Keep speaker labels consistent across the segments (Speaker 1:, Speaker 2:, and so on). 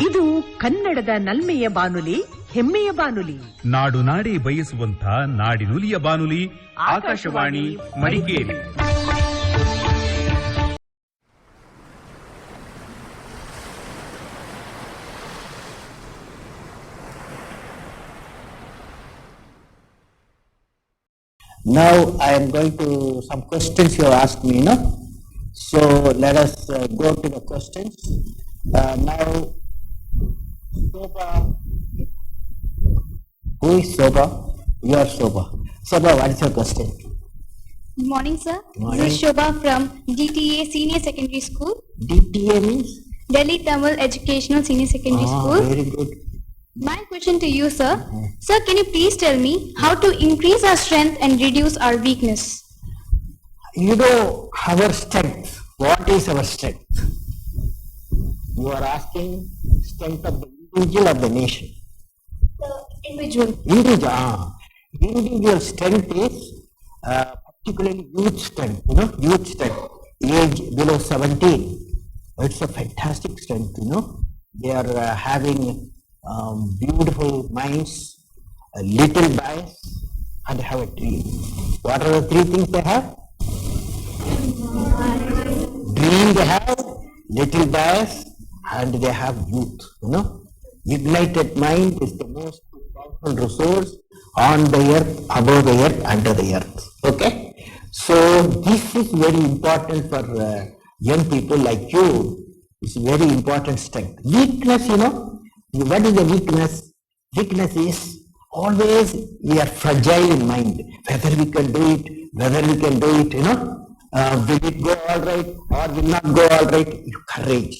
Speaker 1: ಇದು ಕನ್ನಡದ ನಲ್ಮೆಯ ಬಾನುಲಿ, ಹೆಮ್ಮೆಯ ಬಾನುಲಿ,
Speaker 2: ನಾಡು ನಾಡಿ ಬಯಸುವಂತ ನಾಡಿನುಲಿಯ ಬಾನುಲಿ, Akashvani Madikeri.
Speaker 3: Now I am going to some questions you have asked me, no? So let us go to the questions. Now, Soba, who is Soba? You are Soba. Soba, what is your question?
Speaker 4: Good morning, sir.
Speaker 3: Morning.
Speaker 4: This is Shobha from DTA Senior Secondary School.
Speaker 3: DTA means?
Speaker 4: Delhi Tamil Educational Senior Secondary School.
Speaker 3: Very good.
Speaker 4: My question to you, sir. Sir, can you please tell me how to increase our strength and reduce our weakness?
Speaker 3: You know our strength. What is our strength? You are asking strength of the individual or the nation?
Speaker 4: The individual.
Speaker 3: Individual strength is particularly youth strength, youth strength, age below 17. It's a fantastic strength, They are having beautiful minds, a little bias, and have a dream. What are the three things they have? Dream they have, little bias, and they have youth, Ignited mind is the most powerful resource on the earth, above the earth, under the earth. Okay? So this is very important for young people like you. It's very important strength. Weakness, what is the weakness? Weakness is always we are fragile in mind. Whether we can do it, will it go all right or will not go all right? Courage,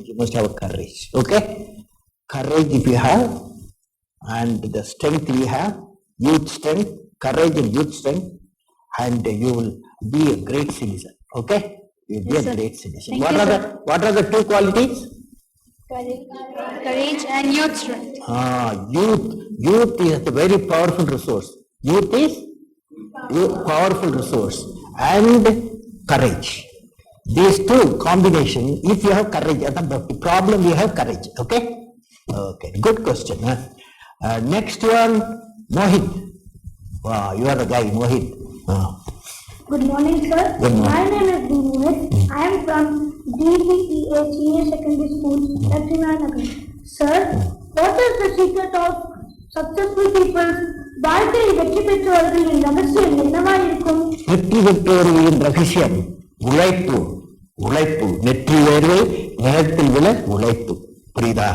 Speaker 3: you must have courage. Okay? Courage if you have, and the strength we have, youth strength, courage and youth strength, and you will be a great citizen. Okay? You will be a great citizen. What are the two qualities?
Speaker 4: Courage and youth strength.
Speaker 3: Youth is a very powerful resource. Youth is powerful resource, and courage. These two combination, if you have courage, the problem you have courage. Okay? Okay, good question. Next one, Mohit. Wow, you are the guy, Mohit.
Speaker 5: Good morning, sir.
Speaker 3: Good morning.
Speaker 5: My name is Mohit. I am from DTA Senior Secondary School, Lakshmanagar. Sir, what is the secret of successful people? வாழ்க்கையில் வெற்றி பெற்றவர்களின் ரகசியம் என்னவா இருக்கும்?
Speaker 3: வெற்றி பெற்றவர்களின் ரகசியம் உழைப்பு. நெற்றி வேர்வை நேரத்தில் விழ உழைப்பு. புரியுதா?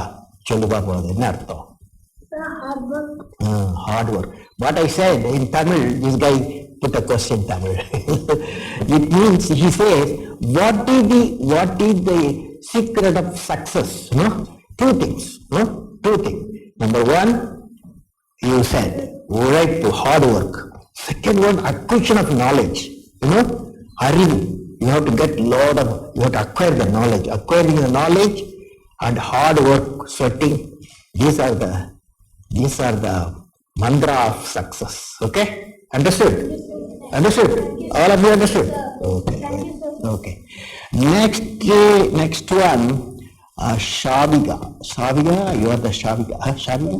Speaker 3: சொல்லுவா போகுது என்ன அர்த்தம்? Hard work. What I said in Tamil, this guy put a question in Tamil. It means, he says, what is the secret of success? Two things. Number one, you said உழைப்பு, hard work. Second one, acquisition of knowledge. அறிவு. You have to acquire the knowledge. Acquiring the knowledge and hard work, sweating. These are the mantra of success. Okay? Understood? All of you understood? Okay. Next one, Shavika. You are the Shavika. Shavika?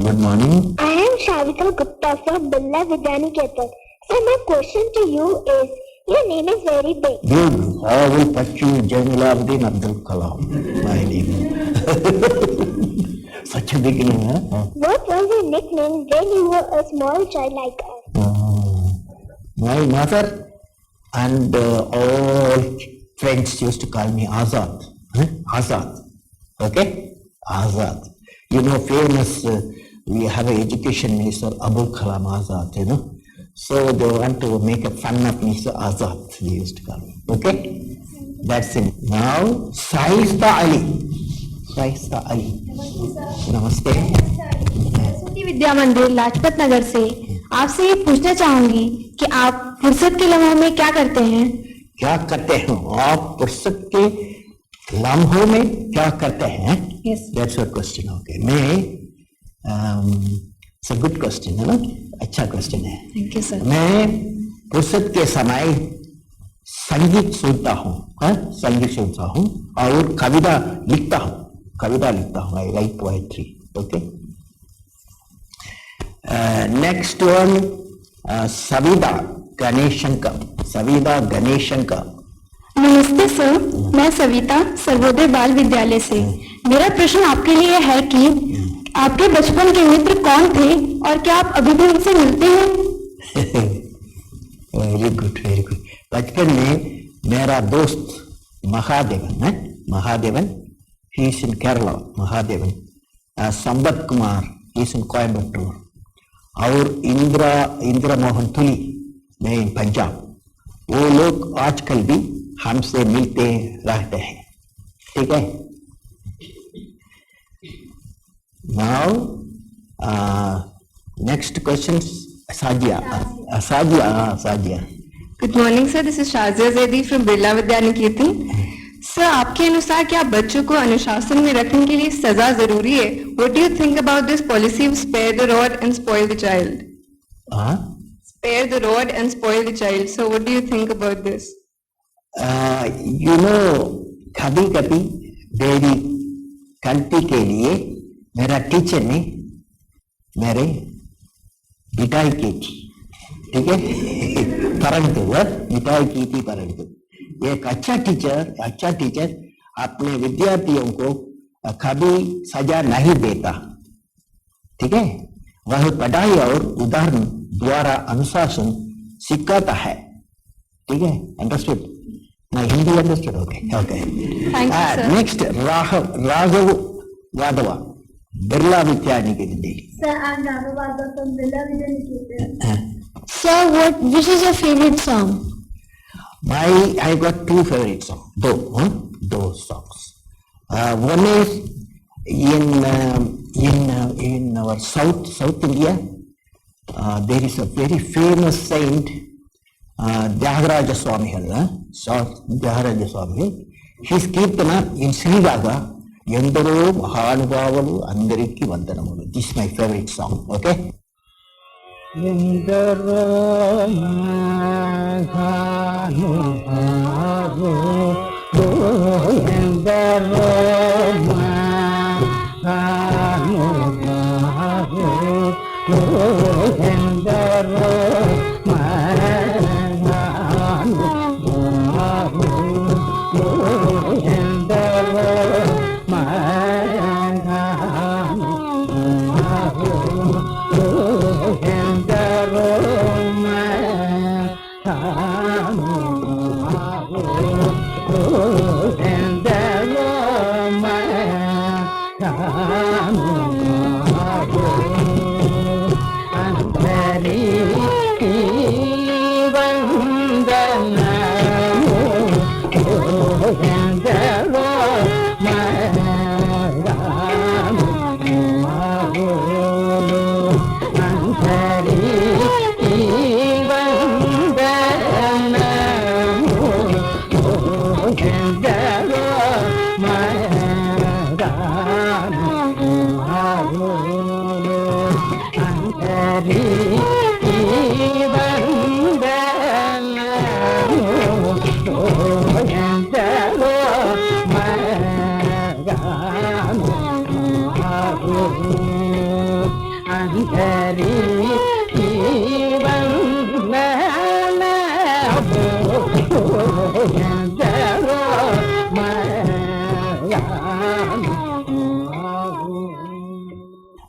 Speaker 3: Good morning.
Speaker 5: I am Shavika Gupta from Billa Vidyaniketan. So my question to you is, your name is very big.
Speaker 3: Big. I will touch you, Abdul Kalam. My name. Such a big name, huh?
Speaker 5: What was your nickname when you were a small child like us?
Speaker 3: My mother and all friends used to call me Azad. Azad. Okay? Azad. Famous, we have an education minister, Kalam'S Azad, So they want to make a fun of me, so Azad, they used to call me. Okay? That's it. Now, Saista Ali. नमस्ते।
Speaker 4: सरस्वती विद्या मंदिर लाजपत नगर से आपसे ये पूछना चाहूंगी कि आप फुर्सत के लम्हों में क्या करते हैं?
Speaker 3: आप फुर्सत के लम्हों में क्या करते हैं?
Speaker 4: Yes.
Speaker 3: That's your question. Okay. It's a good question, है ना? अच्छा क्वेश्चन है.
Speaker 4: Thank you, sir.
Speaker 3: मैं फुर्सत के समय संगीत सुनता हूँ और कविता लिखता हूँ. कविता लिखता हूँ, I write poetry. Okay. Next one, Savida Ganeshankar. Savida Ganeshankar.
Speaker 4: नमस्ते सर, मैं सविता सर्वोदय बाल विद्यालय से। मेरा प्रश्न आपके लिए है कि आपके बचपन के मित्र कौन थे और क्या आप अभी भी उनसे मिलते हैं?
Speaker 3: Very good, very good. बचपन में मेरा दोस्त महादेवन है, Mahadevan, he is in Kerala, Mahadevan, Samvat Kumar, he is in Coimbatore, और इंद्रा मोहन तुली मैं इन पंजाब। वो लोग आजकल भी हमसे मिलते रहते हैं, ठीक है। Now next question, Sajiya.
Speaker 6: Good morning sir, this is Shazia Zaidi from Birla Vidyaniketan. Sir, आपके अनुसार क्या बच्चों को अनुशासन में रखने के लिए सजा जरूरी है? What do you think about this policy of spare the rod and spoil the child? Spare the rod and spoil the child. So what do you think about this?
Speaker 3: You know, कभी कभी मेरी गलती के लिए मेरा teacher ने मेरे पिटाई की थी, ठीक है। परंतु पिटाई की थी, परंतु एक अच्छा टीचर अपने विद्यार्थियों को कभी सजा नहीं देता, ठीक है। वह पढ़ाई और उदाहरण द्वारा अनुशासन सिखाता है, ठीक है। अंडरस्टूड? मैं Hindi understood? Okay. Next, Raghav Wadhwa, Birla Vidyaniketan.
Speaker 5: Sir, I'm Raghavada from Birla Vidyaniketen.
Speaker 4: Sir, which is your favorite song?
Speaker 3: I got two favorite songs, those songs. One is in our South India, there is a very famous saint, Tyagaraja Swami. Tyagaraja Swami. His kirtana in Srivaga, Yandaro Mahanubhavalu Andariki Vandanamu. This is my favorite song. Okay. Yandaro Mahanubhavalu Yandaro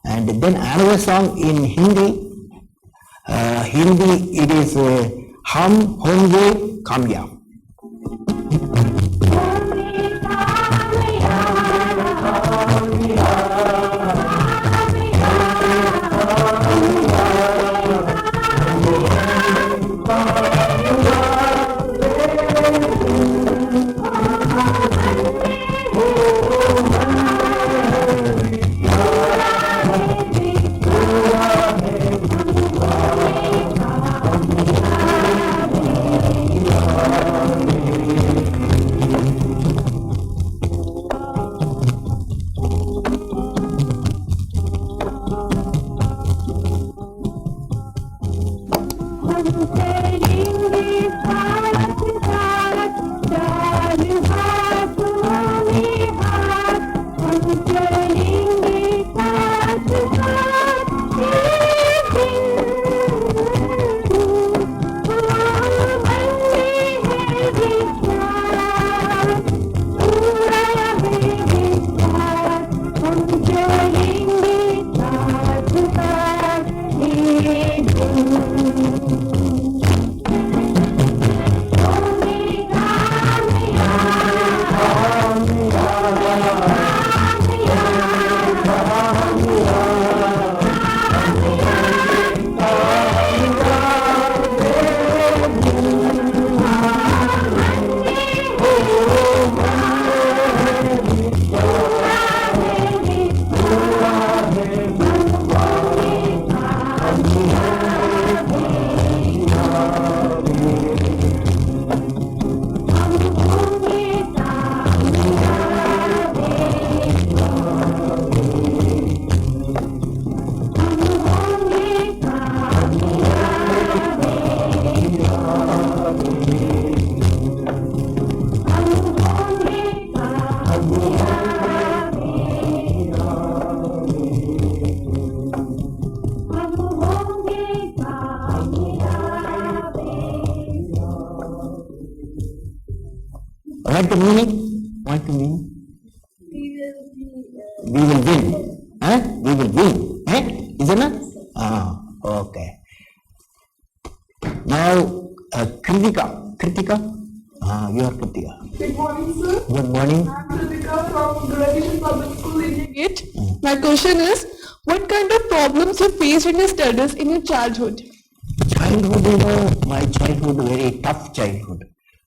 Speaker 3: And then another song in Hindi, it is Hum Honge Kamyab. What the meaning? What the meaning? We will win. Huh? We will win. Isn't it? Okay. Now, Kritika. You are Kritika.
Speaker 7: Good morning, sir.
Speaker 3: Good morning.
Speaker 7: I'm Kritika from Graduation Public School, India. My question is, what kind of problems you faced in your studies in your childhood?
Speaker 3: Childhood, my childhood, very tough childhood.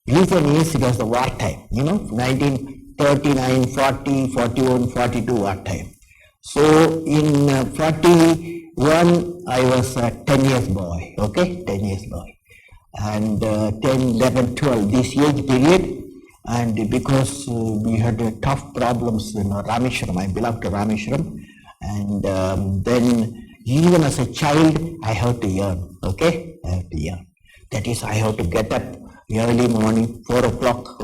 Speaker 3: Reason is it was the war time, 1939, 40, 41, 42 war time. So in 41, I was a 10 years boy, 10 years boy. And 10, 11, 12, this age period. And because we had tough problems in Rameshwaram, I belong to Rameshwaram. And then even as a child, I have to earn, I have to earn. That is, I have to get up early morning, 4 o'clock,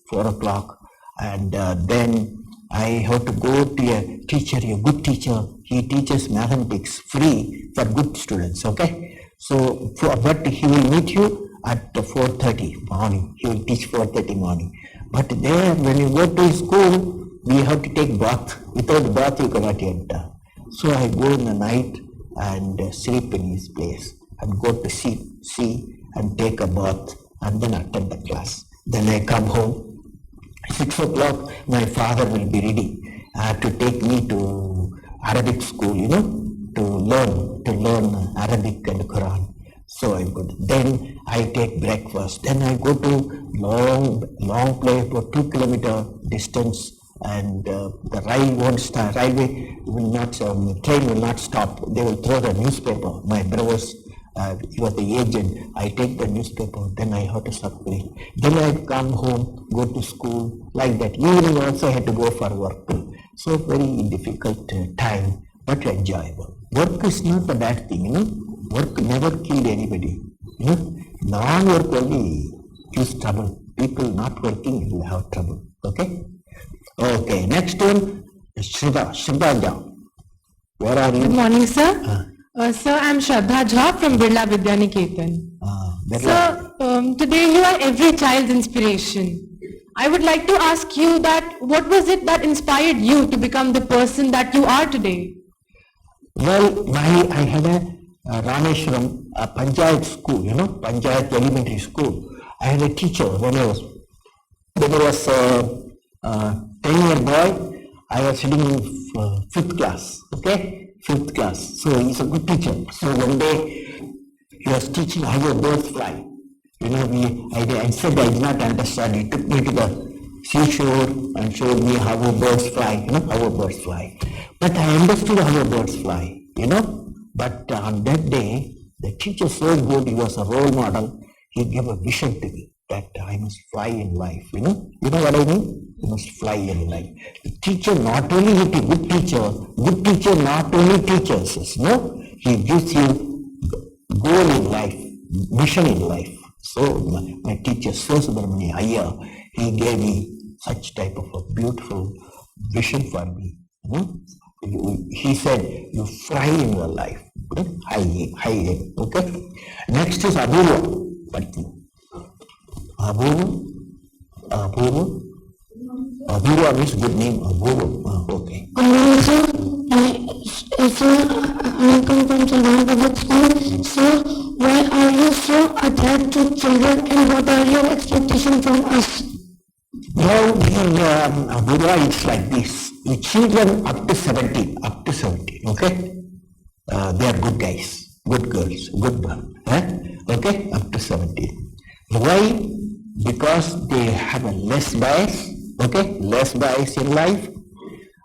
Speaker 3: 4 o'clock. And then I have to go to a teacher, a good teacher. He teaches mathematics free for good students, So, but he will meet you at 4:30 morning. He will teach 4:30 morning. But there, when you go to school, we have to take bath. Without bath, you cannot enter. So I go in the night and sleep in his place and go to see and take a bath and then attend the class. Then I come home. 6 o'clock, my father will be ready to take me to Arabic school, to learn Arabic and Quran. So I go. Then I take breakfast. Then I go to long place for 2 kilometer distance, and the railway will not, train will not stop. They will throw the newspaper. My brothers, he was the agent. I take the newspaper, then I have to subscribe. Then I come home, go to school, like that. Evening also I had to go for work. So very difficult time, but enjoyable. Work is not a bad thing, Work never killed anybody, Non-work only gives trouble. People not working will have trouble, Okay, next one, Shraddha. Where are you?
Speaker 8: Good morning, sir. Sir, I'm Shraddha Jha from Birla Vidyaniketan. Sir, today you are every child's inspiration. I would like to ask you that what was it that inspired you to become the person that you are today?
Speaker 3: Well, I had a Rameshwaram Panchayat school, Panchayat elementary school. I had a teacher when I was 10-year boy. I was sitting in 5th class, 5th class. So he's a good teacher. So one day he was teaching how a birds fly. I said I did not understand. He took me to the seashore and showed me how birds fly, how birds fly. But I understood how birds fly, But on that day, the teacher so good, he was a role model. He gave a vision to me that I must fly in life, You know what I mean? You must fly in life. The teacher not only is a good teacher not only teaches us, he gives you goal in life, mission in life. So my teacher, Subramani Iyer, he gave me such type of a beautiful vision for me. He said, you fly in your life. High, Next is Abdul. Abdul means good name. Abdul. Okay.
Speaker 5: Good morning, sir. I come from Salman Public School. Sir, why are you so attached to children and what are your expectations from us?
Speaker 3: Now, in Buddha, it's like this. The children up to 17, they are good guys, good girls, good boys, up to 17. Why? Because they have a less bias, less bias in life,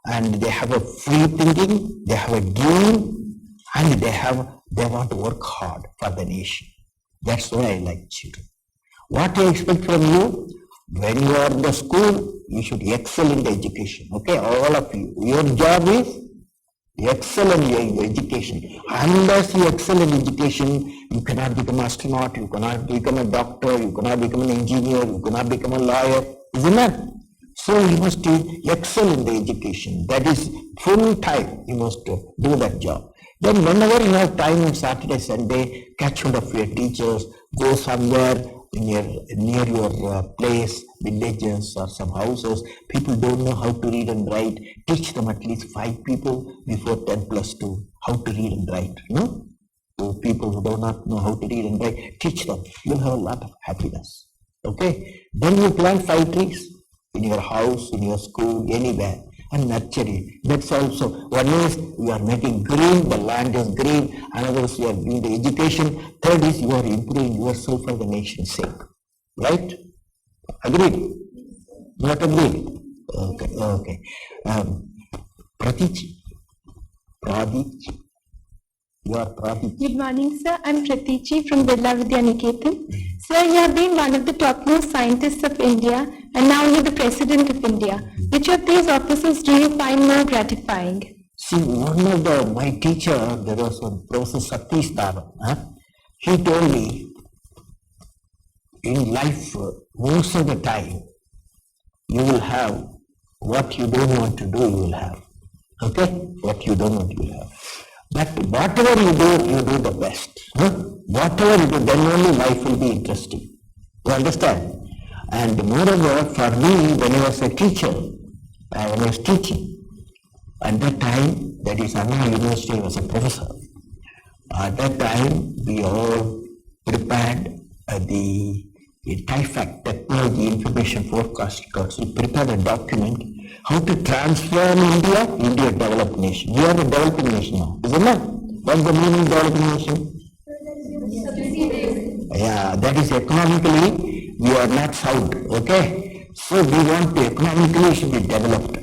Speaker 3: and they have a free thinking, they have a dream, and they want to work hard for the nation. That's why I like children. What I expect from you, when you are in the school, you should excel in the education, all of you. Your job is excel in your education. Unless you excel in education, you cannot become an astronaut, you cannot become a doctor, you cannot become an engineer, you cannot become a lawyer, isn't it? So you must excel in the education. That is full time, you must do that job. Then whenever you have time on Saturday, Sunday, catch hold of your teachers, go somewhere near your place, villages or some houses, people don't know how to read and write. Teach them at least 5 people before 10 plus 2 how to read and write. So people who do not know how to read and write, teach them. You'll have a lot of happiness. Okay? Then you plant 5 trees in your house, in your school, anywhere, and nurture it. That's also, one is you are making green, the land is green. Another is you are doing the education. Third is you are improving yourself for the nation's sake. Right? Agreed? Not agreed? Okay, okay. Pratichi. You are Pratichi.
Speaker 4: Good morning, sir. I'm Pratichi from Birla Vidyaniketan. Sir, you have been one of the topmost scientists of India and now you're the President of India. Which of these offices do you find more gratifying?
Speaker 3: See, one of my teacher, there was one Professor Satish Dara. He told me, in life, most of the time, you will have what you don't want to do, you will have. Okay? What you don't want, you will have. But whatever you do the best. Whatever you do, then only life will be interesting. You understand? And moreover, for me, when I was a teacher, when I was teaching, at that time, that is Anna University, I was a professor. At that time, we all prepared the TIFAC, Technology Information Forecast Council, prepared a document how to transform India into a developed nation. We are a developing nation now, isn't it? What's the meaning of developing nation? Yeah, that is economically, we are not sound, okay? So we want to economically should be developed.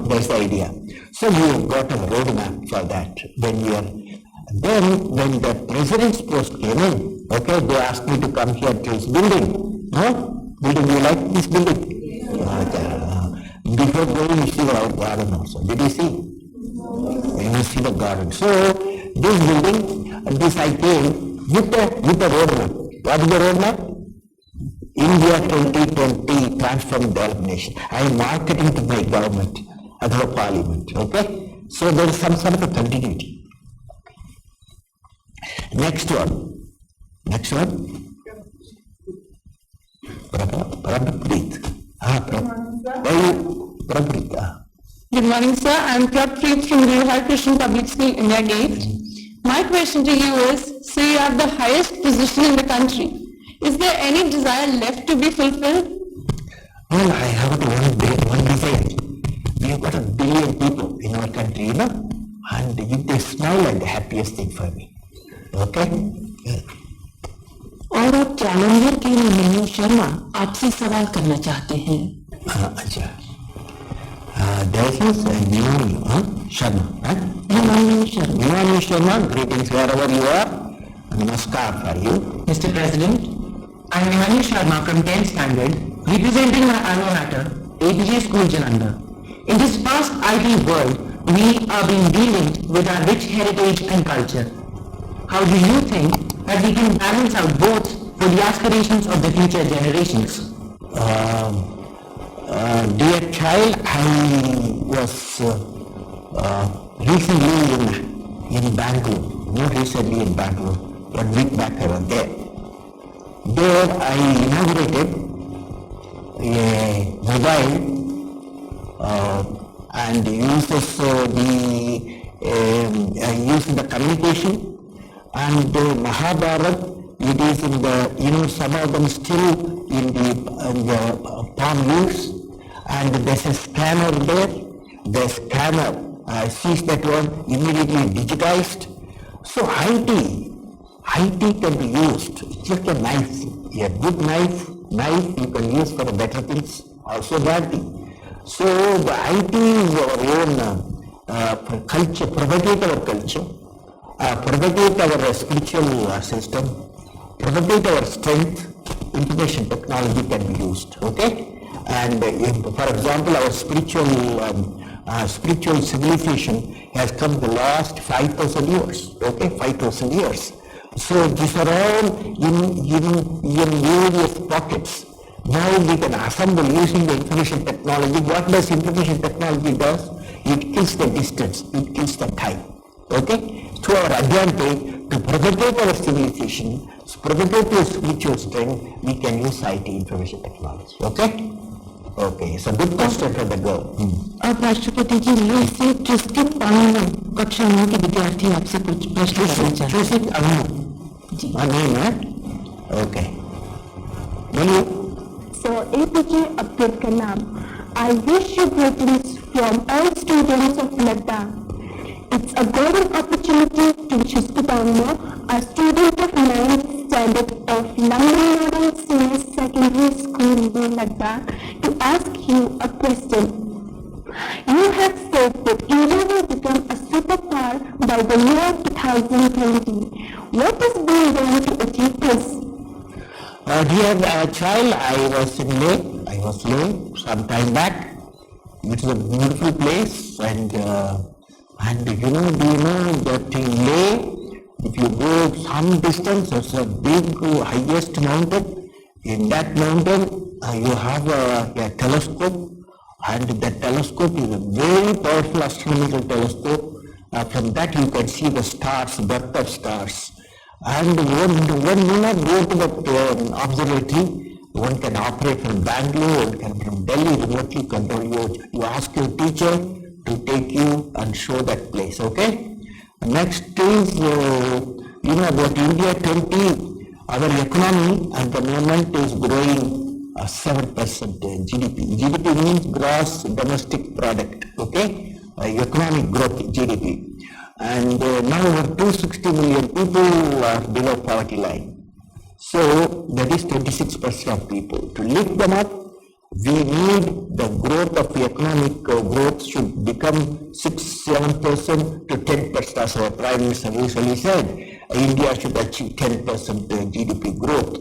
Speaker 3: That's the idea. So we have got a roadmap for that. Then when the president's post came in, okay, they asked me to come here to his building. Building, you like this building? Before going, you see our garden also. Did you see? You see the garden. So this building, this I came with the roadmap. What is the roadmap? India 2020 transform developed nation. I am marketing to my government, other parliament. Okay? So there is some sort of a continuity. Next one. Prabhpreet.
Speaker 7: Good morning, sir. I'm Prabhpreet from Hari Krishna Public School, India Gate. My question to you is, say you have the highest position in the country. Is there any desire left to be fulfilled?
Speaker 3: Well, I have one desire. We have got 1 billion people in our country, and if they smile, like the happiest thing for me. Okay?
Speaker 9: और अब challenger के मनु शर्मा आपसे सवाल करना चाहते हैं।
Speaker 3: अच्छा, this is Nimani Sharma. Nimani Sharma, greetings wherever you are. Namaskar for you.
Speaker 9: Mr. President, I am Nimani Sharma from 10th standard, representing my alma mater, APJ School Jalandhar. In this fast IT world, we are being delinked with our rich heritage and culture. How do you think that we can balance out both for the aspirations of the future generations?
Speaker 3: Dear child, I was recently in Bangalore, not recently in Bangalore, 1 week back I was there. There I inaugurated a mobile and uses the communication. And Mahabharat, it is in the, some of them still in the palm use, and there's a scanner there. The scanner sees that one, immediately digitized. So IT can be used. It's like a knife. A good knife you can use for better things, also bad thing. So the IT is our own culture, propagate our culture. Propagate our spiritual system, propagate our strength. Information technology can be used, okay? And for example, our spiritual civilization has come the last 5,000 years, okay? 5,000 years. So these are all in various pockets. Now we can assemble using the information technology. What does information technology does? It kills the distance, it kills the time, okay? to our advantage to propagate our civilization, to propagate our spiritual strength, we can use IT, information technology. Okay? Okay, it's a good question for the girl.
Speaker 9: अब राष्ट्रपति जी मैं से ट्रिस्टिक पानी कक्षा 9 के विद्यार्थी आपसे कुछ प्रश्न करना चाहते हैं।
Speaker 3: Choosing Anu. Name, eh? Okay. Manu.
Speaker 4: So, APJ Abdul Kalam, I wish you greetings from all students of Ladakh. It's a golden opportunity to Chiskutamo, a student of 9th standard of London Model Senior Secondary School in Ladakh, to ask you a question. You have said that India will become a superpower by the year 2020. What is being done to achieve this?
Speaker 3: Dear child, I was in Leh some time back. It is a beautiful place, and do you know that in Leh, if you go some distance, it's a big highest mountain. In that mountain, you have a telescope, and that telescope is a very powerful astronomical telescope. From that you can see the stars, birth of stars. And when you not go to the observatory, one can operate from Bangalore, one can from Delhi, remotely control you. You ask your teacher to take you and show that place, okay? Next is, about India 20, our economy at the moment is growing 7% GDP. GDP means gross domestic product, okay? Economic growth, GDP. And now over 260 million people are below poverty line. So that is 26% of people. To lift them up, we need the growth of the economic growth should become 6-7% to 10%, as our Prime Minister recently said. India should achieve 10% GDP growth.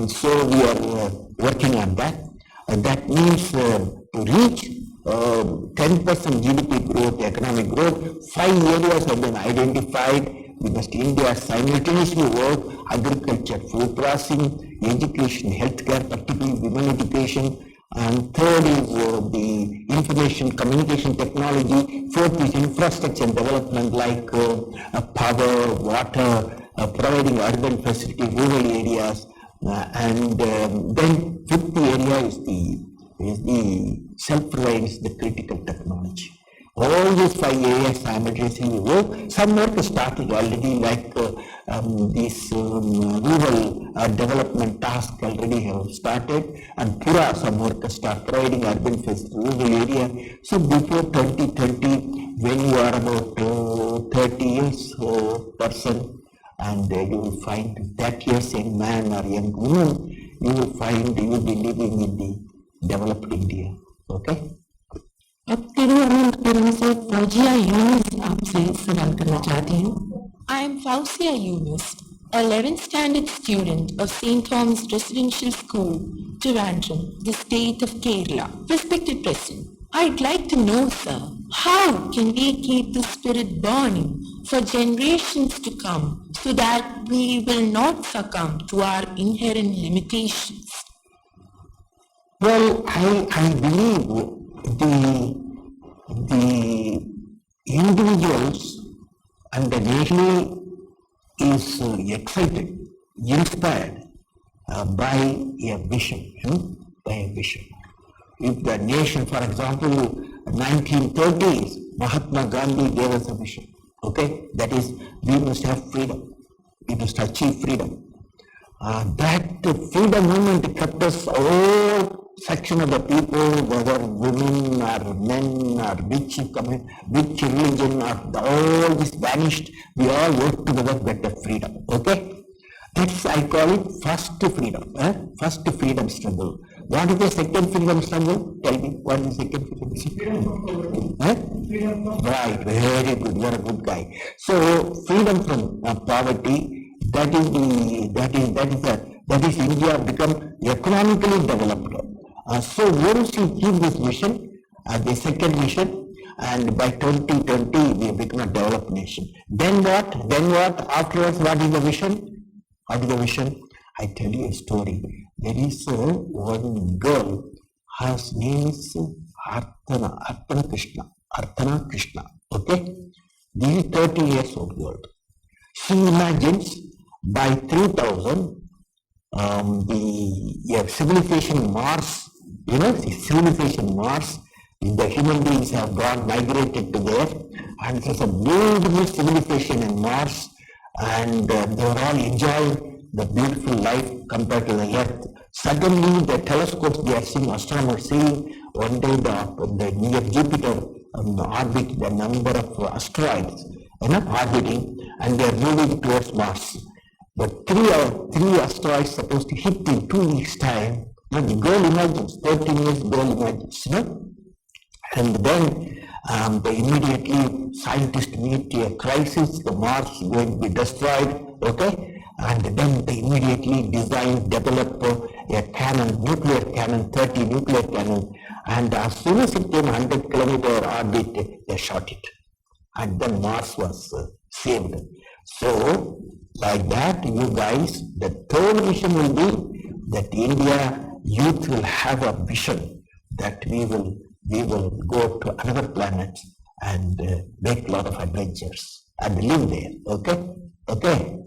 Speaker 3: So we are working on that. That means to reach 10% GDP growth, economic growth, 5 areas have been identified. We must India simultaneously work: agriculture, food processing, education, healthcare, particularly women education, and third is the information communication technology, fourth is infrastructure development like power, water, providing urban facilities, rural areas, and then fifth area is the self-reliance, the critical technology. All these 5 areas simultaneously work. Some work started already, like this rural development task already have started, and Pura some work start providing urban facilities, rural area. So before 2030, when you are about 30 years person, and you will find that years young man or young woman, you will find you will be living in the developed India. Okay?
Speaker 9: अब तिरुवनंतपुरम से फौजिया यूनुस आपसे सवाल करना चाहती हूँ। I am Fausia Yunus, 11th standard student of St. Thomas Residential School, Trivandrum, the state of Kerala. Respected President, I'd like to know, sir, how can we keep the spirit burning for generations to come so that we will not succumb to our inherent limitations?
Speaker 3: Well, I believe the individuals and the nation is excited, inspired by a vision, If the nation, for example, 1930s, Mahatma Gandhi gave us a vision, okay? That is, we must have freedom, we must achieve freedom. That freedom movement kept us all section of the people, whether women or men or which religion or all this vanished, we all work together to get the freedom, okay? That's, I call it first freedom, first freedom struggle. What is the second freedom struggle? Tell me, what is the second freedom struggle? Right, very good, you're a good guy. So, freedom from poverty, that is India become economically developed. So once you keep this mission, the second mission, and by 2020 we become a developed nation. Then what? Afterwards, what is the vision? I tell you a story. There is one girl, her name is Arthana Krishna, okay? This is 30 years old girl. She imagines by 3000 the civilization Mars, the civilization Mars, the human beings have gone migrated to there, and there's a beautiful civilization in Mars, and they were all enjoying the beautiful life compared to the Earth. Suddenly, the telescopes they are seeing, astronomers seeing one day the near Jupiter orbit, the number of asteroids orbiting, and they are moving towards Mars. But three asteroids supposed to hit in 2 weeks' time. Now the girl imagines, 13 years girl imagines, and then they immediately scientists meet a crisis, the Mars is going to be destroyed, okay? And then they immediately develop a cannon, nuclear cannon, 30 nuclear cannon, and as soon as it came 100-kilometer orbit, they shot it. And then Mars was saved. So, like that, you guys, the third mission will be that India youth will have a vision that we will go to another planet and make a lot of adventures and live there. Okay? Okay?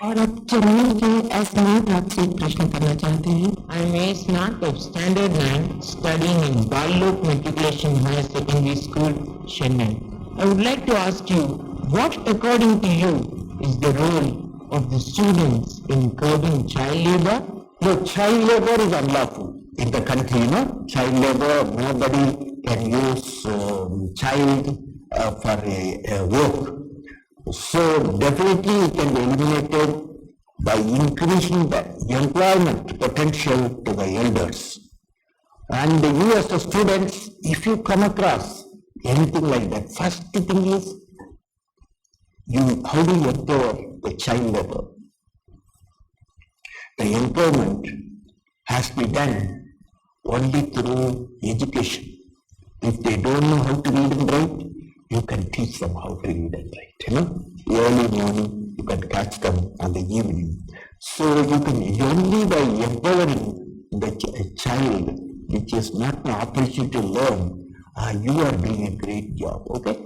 Speaker 9: और अब Chandra ji smart आपसे एक प्रश्न करना चाहते हैं. I am a smart of standard 9 studying in Ballok Matriculation Higher Secondary School, Chennai. I would like to ask you, what according to you is the role of the students in curbing child labor?
Speaker 3: No, child labor is unlawful in the country, Child labor, nobody can use child for a work. So definitely it can be eliminated by increasing the employment potential to the elders. And you as the students, if you come across anything like that, first thing is, how do you empower the child labor? The empowerment has to be done only through education. If they don't know how to read and write, you can teach them how to read and write, Early morning, you can catch them on the evening. So you can only by empowering the child, which is not an opportunity to learn, you are doing a great job, okay?